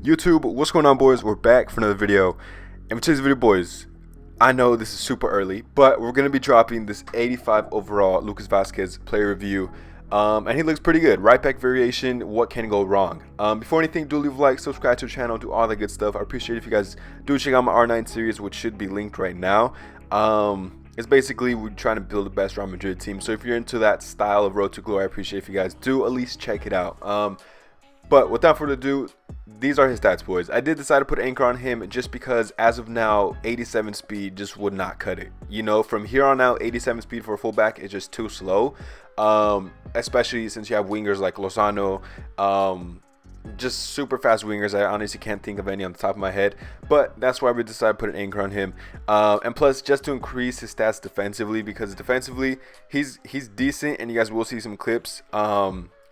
YouTube, what's going on, boys? We're back for another video. And for today's video, boys, I know this is super early, but we're going to be dropping this 85 overall Lucas Vazquez player review. And he looks pretty good. Right back variation, what can go wrong? Before anything, do leave a like, subscribe to the channel, do all that good stuff. I appreciate it if you guys do check out my R9 series, which should be linked right now. It's basically we're trying to build the best Real Madrid team. So if you're into that style of Road to Glory, I appreciate if you guys do at least check it out. But without further ado, these are his stats, boys. I did decide to put anchor on him just because as of now, 87 speed just would not cut it. You know, from here on out, 87 speed for a fullback is just too slow. Especially since you have wingers like Lozano, just super fast wingers. I honestly can't think of any on the top of my head, but that's why we decided to put an anchor on him. And plus, just to increase his stats defensively, because defensively he's decent, and you guys will see some clips.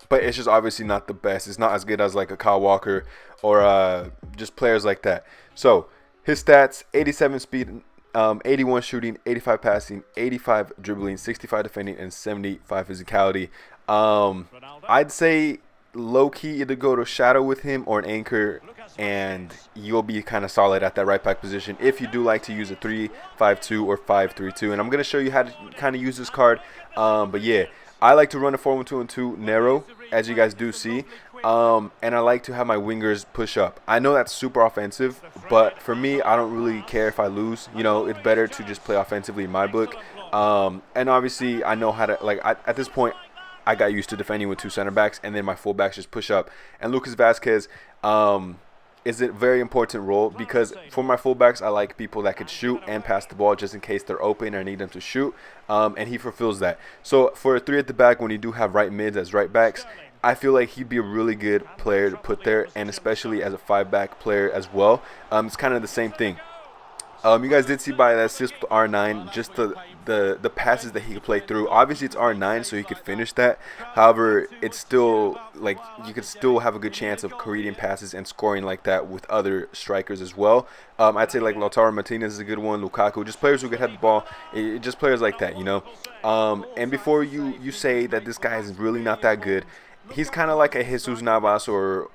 But it's just obviously not the best. It's not as good as like a Kyle Walker or just players like that. So his stats: 87 speed, 81 shooting, 85 passing, 85 dribbling, 65 defending, and 75 physicality. I'd say low-key either go to shadow with him or an anchor, and you'll be kind of solid at that right back position if you do like to use a 3-5-2 or 5-3-2. And I'm going to show you how to kind of use this card. But yeah, I like to run a 4-1-2-2 narrow, as you guys do see. And I like to have my wingers push up. I know that's super offensive, but for me, I don't really care if I lose. You know, it's better to just play offensively in my book. And obviously, I know how to, like, at this point, I got used to defending with two center backs, and then my fullbacks just push up. And Lucas Vazquez is a very important role, because for my fullbacks, I like people that could shoot and pass the ball just in case they're open or I need them to shoot. And he fulfills that. So for a 3 at the back, when you do have right mids as right backs, I feel like he'd be a really good player to put there, and especially as a 5-back player as well. It's kind of the same thing. You guys did see by that assist with R9, just the passes that he could play through. Obviously, it's R9, so he could finish that. However, it's still, like, you could still have a good chance of creating passes and scoring like that with other strikers as well. I'd say, like, Lautaro Martinez is a good one, Lukaku, just players who could have the ball, just players like that, you know. And before you say that this guy is really not that good, he's kind of like a Jesus Navas or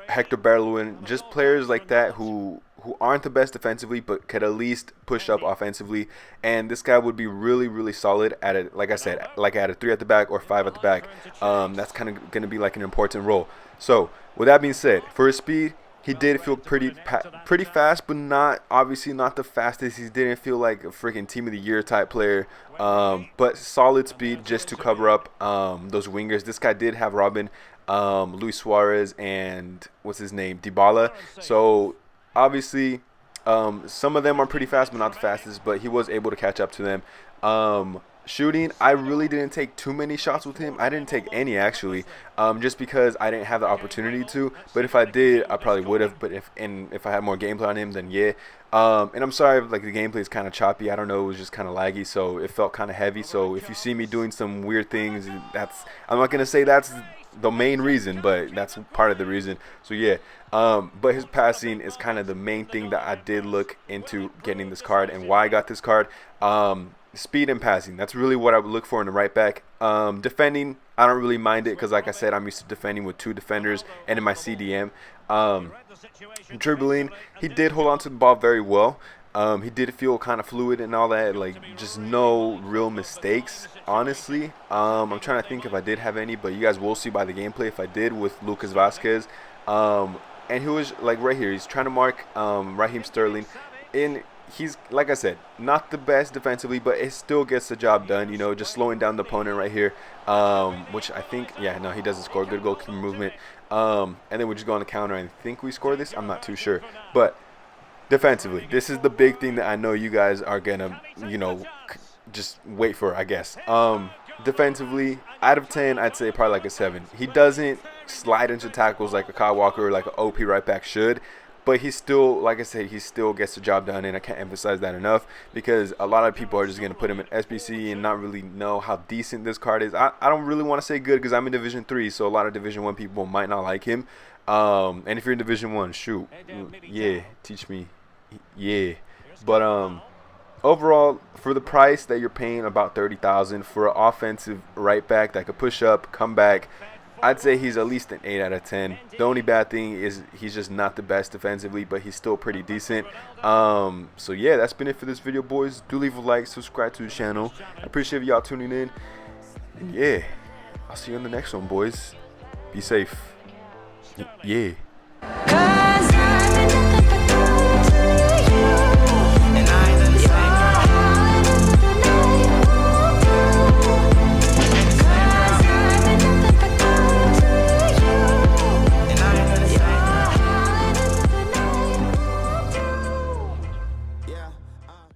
Hector Bellerin, just players like that who aren't the best defensively but could at least push up offensively. And this guy would be really solid at it, like I said, like at a 3 at the back or 5 at the back. That's kind of going to be like an important role. So with that being said, for his speed, he did feel pretty fast, but not obviously not the fastest. He didn't feel like a freaking team of the year type player, but solid speed just to cover up those wingers. This guy did have Robin, Luis Suarez, and what's his name, Dybala. So obviously, some of them are pretty fast, but not the fastest. But he was able to catch up to them. Shooting, I really didn't take too many shots with him. I didn't take any, actually, just because I didn't have the opportunity to. But if I did, I probably would have. But if I had more gameplay on him, then yeah. And I'm sorry if, like, the gameplay is kind of choppy. I don't know, it was just kind of laggy, so it felt kind of heavy. So if you see me doing some weird things, I'm not gonna say that's the main reason, but that's part of the reason. So yeah, but his passing is kind of the main thing that I did look into getting this card, and why I got this card. Speed and passing, that's really what I would look for in the right back. Defending, I don't really mind it, because like I said, I'm used to defending with 2 defenders and in my CDM. Dribbling, he did hold on to the ball very well. He did feel kind of fluid and all that, like just no real mistakes, honestly. I'm trying to think if I did have any, but you guys will see by the gameplay if I did with Lucas Vazquez. And he was, like, right here, he's trying to mark Raheem Sterling. And he's, like I said, not the best defensively, but it still gets the job done, you know, just slowing down the opponent right here, which I think, yeah, no, he doesn't score. Good goalkeeper movement. And then we just go on the counter and think we score this. I'm not too sure. But defensively, this is the big thing that I know you guys are going to, you know, just wait for, I guess. Defensively, out of 10, I'd say probably like a 7. He doesn't slide into tackles like a Kyle Walker or like an OP right back should. But he still, like I said, he still gets the job done, and I can't emphasize that enough, because a lot of people are just going to put him in SBC and not really know how decent this card is. I don't really want to say good, because I'm in Division 3, so a lot of Division 1 people might not like him. And if you're in Division 1, shoot, yeah, teach me, yeah. But overall, for the price that you're paying, about $30,000 for an offensive right back that could push up, come back, I'd say he's at least an 8 out of 10. The only bad thing is he's just not the best defensively, but he's still pretty decent. So yeah, that's been it for this video, boys. Do leave a like, subscribe to the channel. I appreciate y'all tuning in. And yeah, I'll see you on the next one, boys. Be safe. Yeah.